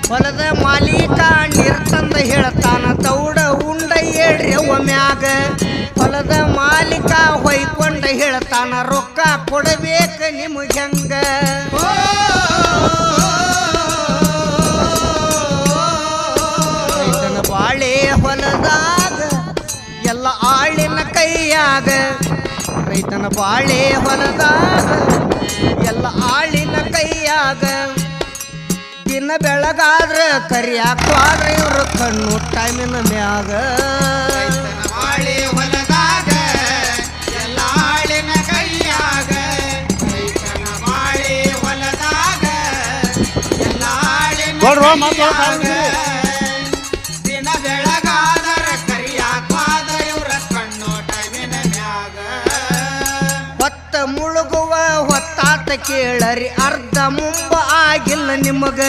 ಹೊಲದ ಮಾಲೀಕ ನೀರ್ ತಂದ ಹೇಳ್ತಾನ ದೌಡ ಉಂಡ ಹೇಳ್ರಿ ಒಮ್ಯಾಗ ಹೊಲದ ಮಾಲೀಕ ಹೊಯ್ಕೊಂಡ ಹೇಳ್ತಾನ ರೊಕ್ಕ ಕೊಡಬೇಕ ನಿಮಗೆ ಹೆಂಗ ರೈತನ ಬಾಳೆ ಹೊಲದಾಗ ಎಲ್ಲ ಆಳಿನ ಕೈಯಾಗ ರೈತನ ಬಾಳೆ ಹೊಲದಾಗ ಎಲ್ಲ ಆಳಿನ ಕೈಯಾಗ ದಿನ ಬೆಳಗಾದ್ರೆ ಕರಿಯಾಕ್ವಾದ್ರೆ ಇವ್ರ ಕಣ್ಣು ಟೈಮಿನ ಮ್ಯಾಗ ಬಾಳೆ ಹೊಲದಾಗ ಎಲ್ಲ ಆಳಿನ ಕೈಯಾಗ ರೈತನ ಬಾಳೆ ಹೊಲದಾಗ ಎಲ್ಲ ಆಳಿನ ದಿನ ಬೆಳಗಾದರ ಕರಿಯಾಕ್ವಾದ ಇವ್ರ ಕಣ್ಣು ಟೈಮಿನ ಮ್ಯಾಗ ಹೊತ್ತ ಮುಳುಗುವ ಹೊತ್ತಾತ ಕೇಳರಿ ಅರ್ಧ ಮುಂಬ ಆಗಿಲ್ಲ ನಿಮಗ